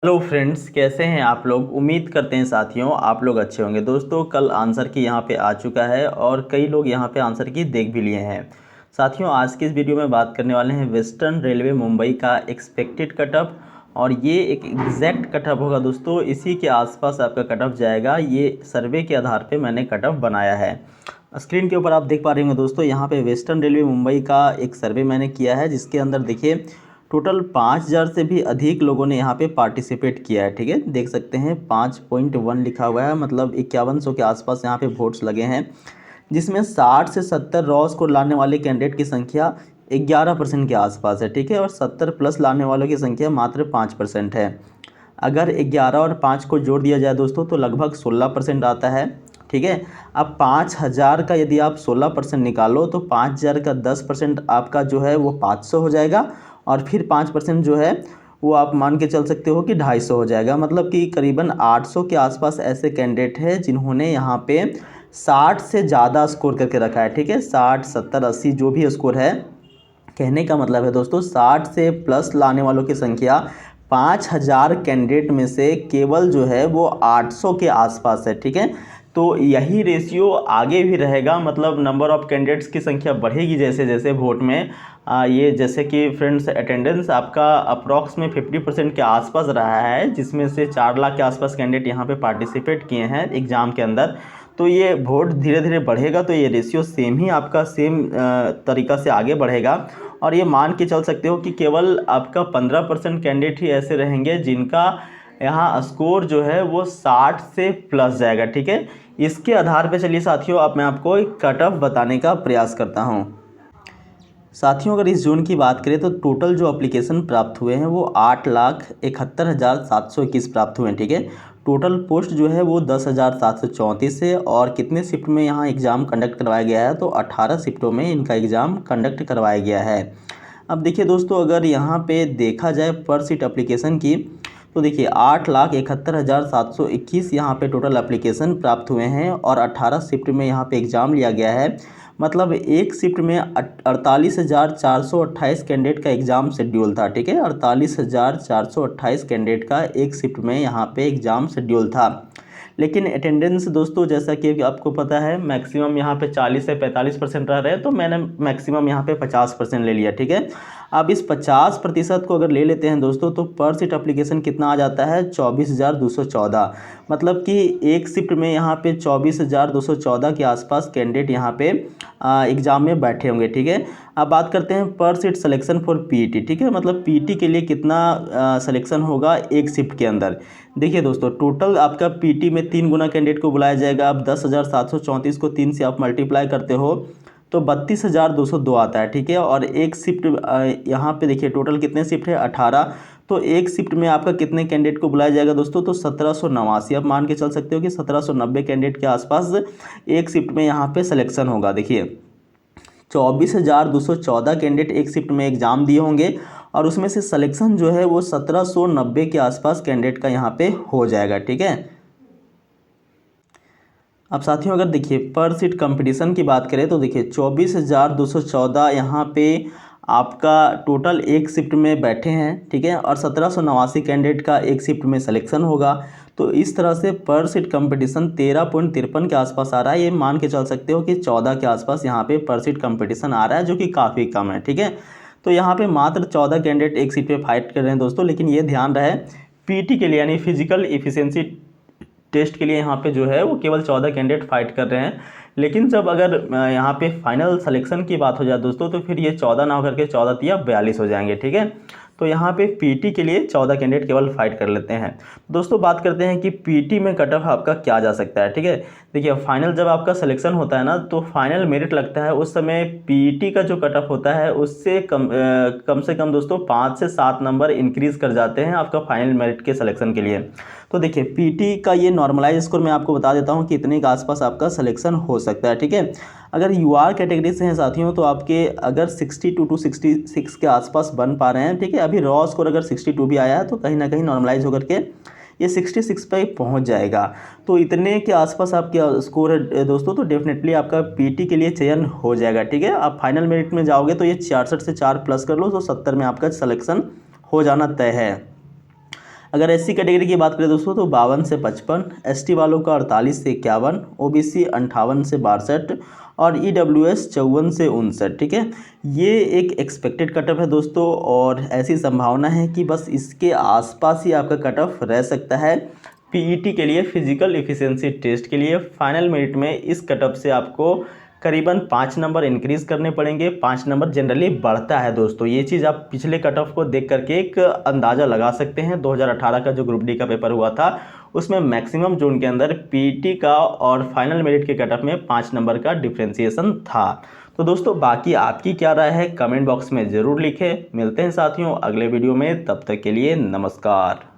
Hello friends, कैसे हैं आप लोग। उम्मीद करते हैं साथियों आप लोग अच्छे होंगे। दोस्तों कल आंसर की यहाँ पे आ चुका है और कई लोग यहाँ पे आंसर की देख भी लिए हैं। साथियों आज की इस वीडियो में बात करने वाले हैं वेस्टर्न रेलवे मुंबई का एक्सपेक्टेड कटअप और ये एक एग्जैक्ट कटअप होगा। दोस्तों इसी के आसपास आपका कटअप जाएगा। ये सर्वे के आधार पर मैंने कटअप बनाया है। स्क्रीन के ऊपर आप देख पा रहे होंगे दोस्तों, यहाँ पे वेस्टर्न रेलवे मुंबई का एक सर्वे मैंने किया है जिसके अंदर देखिए टोटल 5000 से भी अधिक लोगों ने यहाँ पे पार्टिसिपेट किया है। ठीक है, देख सकते हैं 5.1 लिखा हुआ है, मतलब 5100 के आसपास यहाँ पे वोट्स लगे हैं, जिसमें 60 से 70 रॉ स्कोर लाने वाले कैंडिडेट की संख्या 11% के आसपास है। ठीक है, और 70 प्लस लाने वालों की संख्या मात्र 5% है। अगर 11 और 5 को जोड़ दिया जाए दोस्तों तो लगभग 16% आता है। ठीक है, अब 5000 का यदि आप 16% निकालो तो 5000 का 10% आपका जो है वो 500 हो जाएगा और फिर 5% जो है वो आप मान के चल सकते हो कि 250 हो जाएगा। मतलब कि करीबन 800 के आसपास ऐसे कैंडिडेट हैं जिन्होंने यहाँ पे 60 से ज़्यादा स्कोर करके रखा है। ठीक है, 60 70 80 जो भी स्कोर है, कहने का मतलब है दोस्तों 60 से प्लस लाने वालों की संख्या 5000 कैंडिडेट में से केवल जो है वो 800 के आसपास है। ठीक है, तो यही रेशियो आगे भी रहेगा, मतलब नंबर ऑफ़ कैंडिडेट्स की संख्या बढ़ेगी जैसे जैसे वोट में। ये जैसे कि फ्रेंड्स अटेंडेंस आपका अप्रॉक्स में 50% के आसपास रहा है, जिसमें से 4 लाख के आसपास कैंडिडेट यहाँ पे पार्टिसिपेट किए हैं एग्ज़ाम के अंदर। तो ये वोट धीरे धीरे बढ़ेगा तो ये रेशियो सेम ही आपका सेम तरीक़ा से आगे बढ़ेगा। और ये मान के चल सकते हो कि केवल आपका 15% कैंडिडेट ही ऐसे रहेंगे जिनका यहाँ स्कोर जो है वो 60 से प्लस जाएगा। ठीक है, इसके आधार पे चलिए साथियों अब मैं आपको एक कट ऑफ बताने का प्रयास करता हूँ। साथियों अगर इस जून की बात करें तो टोटल जो एप्लीकेशन प्राप्त हुए हैं वो 8,71,721 प्राप्त हुए हैं। ठीक है, टोटल पोस्ट जो है वो 10,734 है और कितने शिफ्ट में यहाँ एग्ज़ाम कंडक्ट करवाया गया है तो 18 शिफ्टों में इनका एग्ज़ाम कंडक्ट करवाया गया है। अब देखिए दोस्तों, अगर यहाँ पे देखा जाए पर सीट एप्लीकेशन की तो देखिए 8,71,721 यहाँ पे टोटल एप्लीकेशन प्राप्त हुए हैं और 18 शिफ्ट में यहाँ पे एग्ज़ाम लिया गया है। मतलब एक शिफ्ट में 48,428 कैंडिडेट का एग्ज़ाम शेड्यूल था। ठीक है, 48,428 कैंडिडेट का एक शिफ्ट में यहाँ पे एग्ज़ाम शेड्यूल था। लेकिन अटेंडेंस दोस्तों जैसा कि आपको पता है मैक्सिमम यहाँ पे 40 से 45% रह रहे हैं, तो मैंने मैक्सिमम यहाँ पे 50% ले लिया। ठीक है, अब इस 50% को अगर ले लेते हैं दोस्तों तो पर सीट एप्लीकेशन कितना आ जाता है 24,214। मतलब कि एक शिफ्ट में यहाँ पे 24,214 के आसपास कैंडिडेट यहाँ पे एग्ज़ाम में बैठे होंगे। ठीक है, अब बात करते हैं पर सीट सिलेक्शन फॉर पीईटी। ठीक है, मतलब पीईटी के लिए कितना सिलेक्शन होगा एक शिफ्ट के अंदर। देखिए दोस्तों टोटल आपका पीईटी में 3 गुना कैंडिडेट को बुलाया जाएगा। अब 10,734 को 3 से आप मल्टीप्लाई करते हो तो 32,202 आता है। ठीक है, और एक शिफ्ट यहाँ पे देखिए टोटल कितने शिफ्ट है 18, तो एक शिफ्ट में आपका कितने कैंडिडेट को बुलाया जाएगा दोस्तों तो 1789। आप मान के चल सकते हो कि 1790 कैंडिडेट के आसपास एक शिफ्ट में यहाँ पे सिलेक्शन होगा। देखिए 24,214 कैंडिडेट एक शिफ्ट में एग्ज़ाम दिए होंगे और उसमें से सिलेक्शन जो है वो 1790 के आसपास कैंडिडेट का यहाँ पे हो जाएगा। ठीक है, अब साथियों अगर देखिए पर सीट कंपटीशन की बात करें तो देखिए 24,214 यहाँ पे आपका टोटल एक शिफ्ट में बैठे हैं। ठीक है, और 1789 कैंडिडेट का एक शिफ्ट में सिलेक्शन होगा। तो इस तरह से पर सीट कंपटीशन 13.53 के आसपास आ रहा है। ये मान के चल सकते हो कि 14 के आसपास यहाँ पे पर सीट कंपटीशन आ रहा है, जो कि काफ़ी कम है। ठीक है, तो यहाँ पे मात्र 14 कैंडिडेट एक सीट पे फाइट कर रहे हैं दोस्तों। लेकिन ये ध्यान रहे पीटी के लिए यानी फिजिकल एफिशिएंसी टेस्ट के लिए यहाँ पे जो है वो केवल 14 कैंडिडेट फाइट कर रहे हैं। लेकिन जब अगर यहाँ पे फाइनल सिलेक्शन की बात हो जाए दोस्तों तो फिर ये 14 ना होकर के 14 या 42 हो जाएंगे। ठीक है, तो यहाँ पे पीटी के लिए 14 कैंडिडेट केवल फाइट कर लेते हैं। दोस्तों बात करते हैं कि पीटी में कट ऑफ आपका क्या जा सकता है। ठीक है, देखिए फाइनल जब आपका सिलेक्शन होता है ना तो फाइनल मेरिट लगता है, उस समय पीटी का जो कट ऑफ होता है उससे कम से कम दोस्तों 5 से 7 नंबर इंक्रीज़ कर जाते हैं आपका फाइनल मेरिट के सिलेक्शन के लिए। तो देखिए पीटी का ये नॉर्मलाइज स्कोर मैं आपको बता देता हूँ कि इतने के आसपास आपका सिलेक्शन हो सकता है। ठीक है, अगर यूआर कैटेगरी से हैं साथियों तो आपके अगर 62 टू 66 के आसपास बन पा रहे हैं। ठीक है, अभी रॉ स्कोर अगर 62 भी आया है तो कहीं ना कहीं नॉर्मलाइज होकर के ये 66 पे पहुंच जाएगा। तो इतने के आसपास आपका स्कोर है दोस्तों तो डेफिनेटली आपका पीटी के लिए चयन हो जाएगा। ठीक है, आप फाइनल मेरिट में जाओगे तो ये 66 से 4 प्लस कर लो तो 70 में आपका सिलेक्शन हो जाना तय है। अगर SC कैटेगरी की बात करें दोस्तों तो 52 से 55, ST वालों का 48 से 51, OBC 58 से 62 और EWS 54 से 59। ठीक है, ये एक एक्सपेक्टेड कट ऑफ है दोस्तों, और ऐसी संभावना है कि बस इसके आसपास ही आपका कट ऑफ रह सकता है। PET के लिए, फिजिकल एफिशिएंसी टेस्ट के लिए फाइनल मेरिट में इस कट ऑफ से आपको करीबन 5 नंबर इंक्रीज़ करने पड़ेंगे। 5 नंबर जनरली बढ़ता है दोस्तों, ये चीज़ आप पिछले कट ऑफ को देख करके एक अंदाज़ा लगा सकते हैं। 2018 का जो ग्रुप डी का पेपर हुआ था उसमें मैक्सिमम जोन के अंदर PET का और फाइनल मेरिट के कट ऑफ में 5 नंबर का डिफ्रेंसिएशन था। तो दोस्तों बाकी आपकी क्या राय है कमेंट बॉक्स में ज़रूर लिखें। मिलते हैं साथियों अगले वीडियो में, तब तक के लिए नमस्कार।